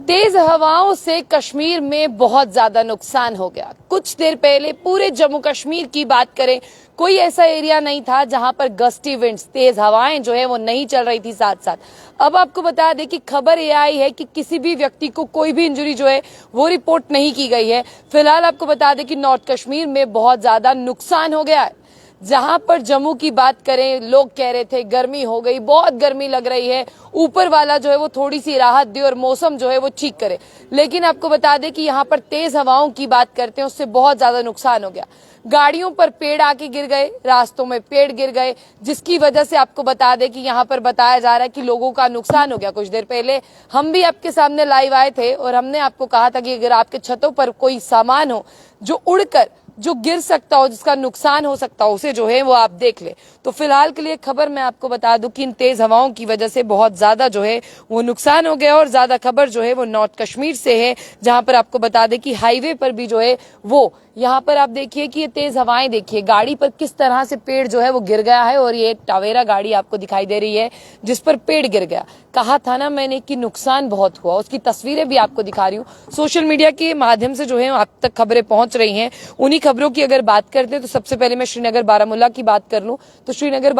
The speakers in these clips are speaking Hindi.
तेज हवाओं से कश्मीर में बहुत ज्यादा नुकसान हो गया। कुछ देर पहले पूरे जम्मू कश्मीर की बात करें, कोई ऐसा एरिया नहीं था जहां पर गस्टी विंड्स, तेज हवाएं जो है वो नहीं चल रही थी। साथ साथ अब आपको बता दें कि खबर ये आई है कि किसी भी व्यक्ति को कोई भी इंजरी जो है वो रिपोर्ट नहीं की गई है। फिलहाल आपको बता दें कि नॉर्थ कश्मीर में बहुत ज्यादा नुकसान हो गया है। जहां पर जम्मू की बात करें, लोग कह रहे थे गर्मी हो गई, बहुत गर्मी लग रही है, ऊपर वाला जो है वो थोड़ी सी राहत दे और मौसम जो है वो ठीक करे। लेकिन आपको बता दें कि यहाँ पर तेज हवाओं की बात करते हैं, उससे बहुत ज्यादा नुकसान हो गया। गाड़ियों पर पेड़ आके गिर गए, रास्तों में पेड़ गिर गए, जिसकी वजह से आपको बता दें कि यहाँ पर बताया जा रहा है कि लोगों का नुकसान हो गया। कुछ देर पहले हम भी आपके सामने लाइव आए थे और हमने आपको कहा था कि अगर आपके छतों पर कोई सामान हो जो उड़कर जो गिर सकता हो, जिसका नुकसान हो सकता हो, उसे जो है वो आप देख ले। तो फिलहाल के लिए खबर मैं आपको बता दूं कि इन तेज हवाओं की वजह से बहुत ज्यादा जो है वो नुकसान हो गया। और ज्यादा खबर जो है वो नॉर्थ कश्मीर से है, जहां पर आपको बता दें कि हाईवे पर भी जो है वो यहाँ पर आप देखिए कि ये तेज हवाएं देखिए, गाड़ी पर किस तरह से पेड़ जो है वो गिर गया है। और ये एक टवेरा गाड़ी आपको दिखाई दे रही है जिस पर पेड़ गिर गया। कहा था ना मैंने कि नुकसान बहुत हुआ, उसकी तस्वीरें भी आपको दिखा रही हूँ। सोशल मीडिया के माध्यम से जो है आप तक खबरें पहुंच रही हैं। उन्हीं खबरों की अगर बात करते हैं तो सबसे पहले मैं श्रीनगर बारामूला की बात कर लूं तो श्रीनगर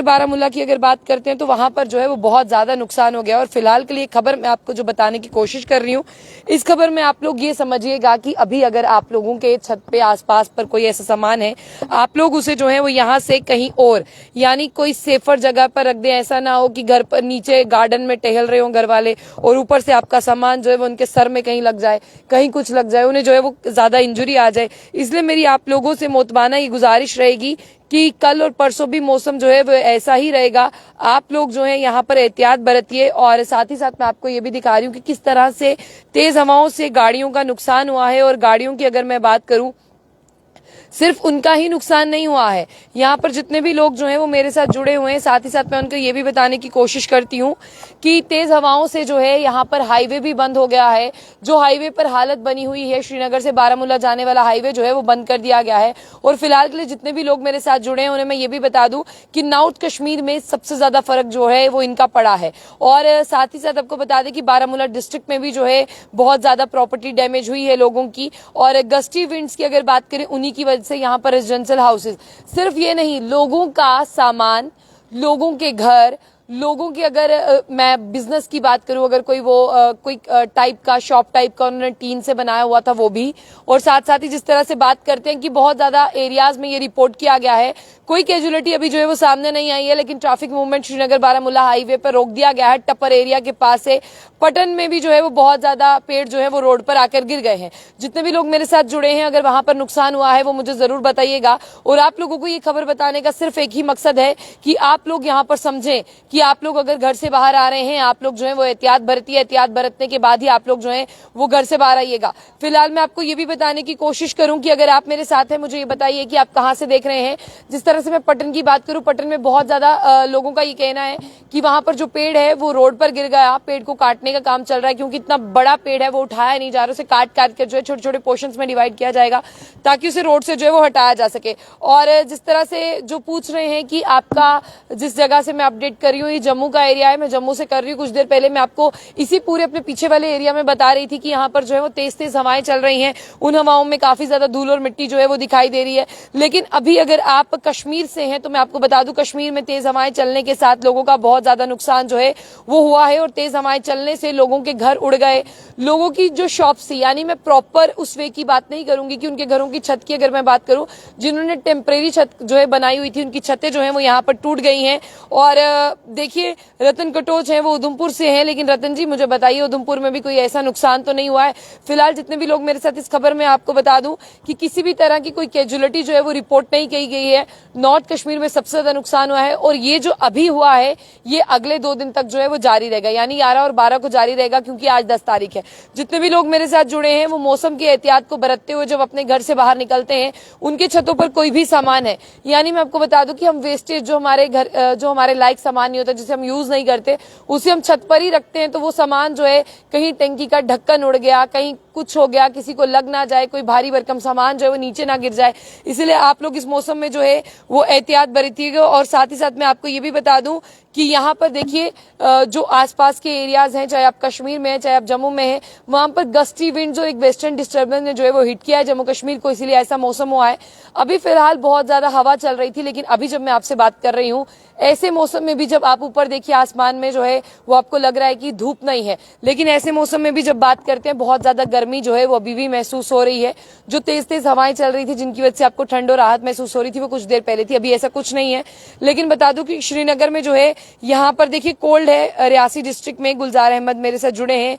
बारामूला की अगर बात करते हैं तो वहां पर जो है वो बहुत ज्यादा नुकसान हो गया। और फिलहाल के लिए खबर मैं आपको जो बताने की कोशिश कर रही हूँ, इस खबर में आप लोग ये समझिएगा कि अभी अगर आप लोगों के छत पे आसपास पर कोई ऐसा सामान है, आप लोग उसे जो है वो यहाँ से कहीं और, यानी कोई सेफर जगह पर रख दें। ऐसा ना हो कि घर पर नीचे गार्डन में टहल रहे हो घर वाले और ऊपर से आपका सामान जो है वो उनके सर में कहीं लग जाए, कहीं कुछ लग जाए, उन्हें जो है वो ज्यादा इंजुरी आ जाए। इसलिए मेरी आप लोगों से मोतबाना ये गुजारिश रहेगी कि कल और परसों भी मौसम जो है वो ऐसा ही रहेगा। आप लोग जो है यहाँ पर एहतियात बरतिए। और साथ ही साथ मैं आपको ये भी दिखा रही हूँ कि किस तरह से तेज हवाओं से गाड़ियों का नुकसान हुआ है। और गाड़ियों की अगर मैं बात करूं, सिर्फ उनका ही नुकसान नहीं हुआ है, यहाँ पर जितने भी लोग जो हैं वो मेरे साथ जुड़े हुए हैं, साथ ही साथ मैं उनको ये भी बताने की कोशिश करती हूँ कि तेज हवाओं से जो है यहाँ पर हाईवे भी बंद हो गया है। जो हाईवे पर हालत बनी हुई है, श्रीनगर से बारामूला जाने वाला हाईवे जो है वो बंद कर दिया गया है। और फिलहाल के लिए जितने भी लोग मेरे साथ जुड़े हैं उन्हें मैं ये भी बता दूं कि नॉर्थ कश्मीर में सबसे ज्यादा फर्क जो है वो इनका पड़ा है। और साथ ही साथ आपको बता दें कि बारामूला डिस्ट्रिक्ट में भी जो है बहुत ज्यादा प्रॉपर्टी डैमेज हुई है लोगों की। और गस्टी विंड्स की अगर बात करें, उन्हीं की वजह से यहाँ पर रेजिडेंशियल हाउसेस, सिर्फ ये नहीं, लोगों का सामान, लोगों के घर, लोगों की अगर मैं बिजनेस की बात करूं, अगर कोई वो कोई टाइप का शॉप टाइप का उन्होंने टीन से बनाया हुआ था वो भी। और साथ साथ ही जिस तरह से बात करते हैं कि बहुत ज्यादा एरियाज में ये रिपोर्ट किया गया है, कोई कैजुअलिटी अभी जो है वो सामने नहीं आई है, लेकिन traffic movement Srinagar Baramulla highway पर रोक दिया गया है। टप्पर एरिया के पास से पटन में भी जो है वो बहुत ज्यादा पेड़ जो है वो रोड पर आकर गिर गए हैं। जितने भी लोग मेरे साथ जुड़े हैं, अगर वहां पर नुकसान हुआ है वो मुझे जरूर बताइएगा। और आप लोगों को ये खबर बताने का सिर्फ एक ही मकसद है कि आप लोग यहाँ पर समझें कि आप लोग अगर घर से बाहर आ रहे हैं, आप लोग जो है वो एहतियात बरतिए। एहतियात बरतने के बाद ही आप लोग जो है वो घर से बाहर आइएगा। फिलहाल मैं आपको ये भी बताने की कोशिश करूं कि अगर आप मेरे साथ हैं, मुझे ये बताइए कि आप कहां से देख रहे हैं। जिस तरह से मैं पटन की बात करूं, पटन में बहुत ज्यादा लोगों का ये कहना है कि वहां पर जो पेड़ है वो रोड पर गिर गया। पेड़ को काटने का काम चल रहा है, क्योंकि इतना बड़ा पेड़ है वो उठाया नहीं जा रहा, उसे काट काट कर जो है छोटे छोटे पोर्शंस में डिवाइड किया जाएगा ताकि उसे रोड से जो है वो हटाया जा सके। और जिस तरह से जो पूछ रहे हैं कि आपका जिस जगह से मैं अपडेट कर रही हूँ ये जम्मू का एरिया है, मैं जम्मू से कर रही हूँ। कुछ देर पहले मैं आपको इसी पूरे अपने पीछे वाले एरिया में बता रही थी कि यहाँ पर जो है वो तेज तेज हवाएं चल रही हैं। उन हवाओं में काफी ज्यादा धूल और मिट्टी जो है वो दिखाई दे रही है। लेकिन अभी अगर आप कश्मीर से हैं तो मैं आपको बता दूं, कश्मीर में तेज हवाएं चलने के साथ लोगों का बहुत ज्यादा नुकसान जो है वो हुआ है। और तेज हवाएं चलने से लोगों के घर उड़ गए, लोगों की जो शॉप्स थी, यानी मैं प्रॉपर उस वे की बात नहीं करूंगी कि उनके घरों की छत की अगर मैं बात करूं, जिन्होंने टेम्परेरी छत जो है बनाई हुई थी, उनकी छतें जो है वो यहाँ पर टूट गई हैं। और देखिए, रतन कटोच है वो उधमपुर से है, लेकिन रतन जी मुझे बताइए उधमपुर में भी कोई ऐसा नुकसान तो नहीं हुआ है। फिलहाल जितने भी लोग मेरे साथ इस खबर में आपको बता दूं कि किसी भी तरह की कोई कैजुअलिटी जो है वो रिपोर्ट नहीं की गई है। नॉर्थ कश्मीर में सबसे ज्यादा नुकसान हुआ है। और ये जो अभी हुआ है ये अगले 2 दिन तक जो है वो जारी रहेगा, यानी 11 और 12 को जारी रहेगा, क्योंकि आज 10 तारीख है। जितने भी लोग मेरे साथ जुड़े हैं वो मौसम की एहतियात को बरतते हुए जब अपने घर से बाहर निकलते हैं, उनके छतों पर कोई भी सामान है, यानी मैं आपको बता दूं कि हम वेस्टेज जो हमारे घर जो हमारे लायक सामान नहीं होता, जिसे हम यूज नहीं करते, उसे हम छत पर ही रखते हैं। तो वो सामान जो है, कहीं टंकी का ढक्कन उड़ गया, कहीं कुछ हो गया, किसी को लग ना जाए, कोई भारी भरकम सामान जो है वो नीचे ना गिर जाए, इसलिए आप लोग इस मौसम में जो है वो एहतियात बरतिएगा। और साथ ही साथ मैं आपको ये भी बता दूं कि यहाँ पर देखिए जो आसपास के एरियाज हैं, चाहे आप कश्मीर में हैं, चाहे आप जम्मू में हैं, वहां पर गस्टी विंड्स और एक वेस्टर्न डिस्टर्बेंस ने जो है वो हिट किया है जम्मू कश्मीर को, इसीलिए ऐसा मौसम हुआ है। अभी फिलहाल बहुत ज्यादा हवा चल रही थी, लेकिन अभी जब मैं आपसे बात कर रही हूँ, ऐसे मौसम में भी जब आप ऊपर देखिए आसमान में जो है वो आपको लग रहा है कि धूप नहीं है, लेकिन ऐसे मौसम में भी जब बात करते हैं बहुत ज्यादा गर्मी जो है वो अभी भी महसूस हो रही है। जो तेज तेज हवाएं चल रही थी जिनकी वजह से आपको ठंड और राहत महसूस हो रही थी वो कुछ देर पहले थी, अभी ऐसा कुछ नहीं है। लेकिन बता दूं कि श्रीनगर में जो है यहाँ पर देखिए कोल्ड है। रियासी डिस्ट्रिक्ट में गुलजार अहमद मेरे साथ जुड़े हैं,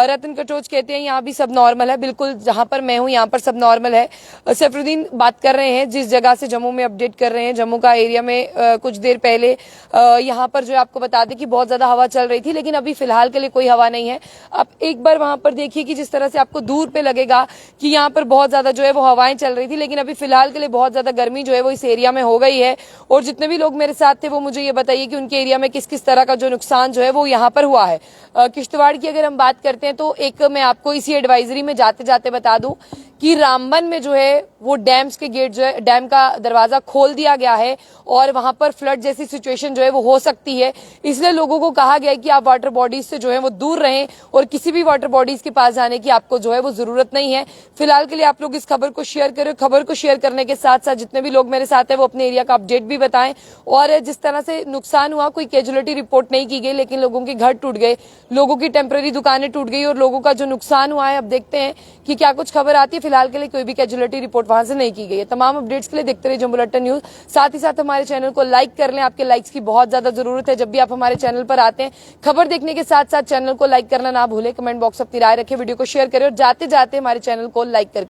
रतन कटोच कहते हैं यहाँ भी सब नॉर्मल है, बिल्कुल जहां पर मैं हूँ यहाँ पर सब नॉर्मल है। सैफरुद्दीन बात कर रहे हैं जिस जगह से जम्मू में अपडेट कर रहे हैं, जम्मू का एरिया में कुछ देर पहले यहाँ पर जो है आपको बता दें कि बहुत ज्यादा हवा चल रही थी, लेकिन अभी फिलहाल के लिए कोई हवा नहीं है। आप एक बार वहां पर देखिए कि जिस तरह से आपको दूर पे लगेगा कि यहाँ पर बहुत ज्यादा जो है वो हवाएं चल रही थी, लेकिन अभी फिलहाल के लिए बहुत ज्यादा गर्मी जो है वो इस एरिया में हो गई है। और जितने भी लोग मेरे साथ थे वो मुझे ये बताइए कि उनके एरिया में किस किस तरह का जो नुकसान जो है वो यहाँ पर हुआ है। किश्तवाड़ की अगर हम बात करते हैं तो एक मैं आपको इसी एडवाइजरी में जाते जाते बता दूं कि रामबन में जो है वो डैम्स के गेट जो है, डैम का दरवाजा खोल दिया गया है और वहां पर फ्लड जैसी सिचुएशन जो है वो हो सकती है। इसलिए लोगों को कहा गया है कि आप वाटर बॉडीज से जो है वो दूर रहें और किसी भी वाटर बॉडीज के पास जाने की आपको जो है वो जरूरत नहीं है। फिलहाल के लिए आप लोग इस खबर को शेयर करें। खबर को शेयर करने के साथ साथ जितने भी लोग मेरे साथ हैं वो अपने एरिया का अपडेट भी बताएं। और जिस तरह से नुकसान हुआ, कोई कैजुअलिटी रिपोर्ट नहीं की गई, लेकिन लोगों के घर टूट गए, लोगों की टेम्पररी दुकानें टूट गई और लोगों का जो नुकसान हुआ है, अब देखते हैं कि क्या कुछ खबर आती है। फिलहाल के लिए कोई भी कैजुअलिटी रिपोर्ट वहां से नहीं की गई है। तमाम अपडेट्स के लिए देखते रहिए जम्मू बुलेटिन न्यूज। साथ ही साथ हमारे चैनल को लाइक कर लें, आपके लाइक्स की बहुत ज्यादा जरूरत है। जब भी आप हमारे चैनल पर आते हैं, खबर देखने के साथ साथ चैनल को लाइक करना ना भूलें। कमेंट बॉक्स अपनी राय रखें, वीडियो को शेयर करें और जाते जाते हमारे चैनल को लाइक करें।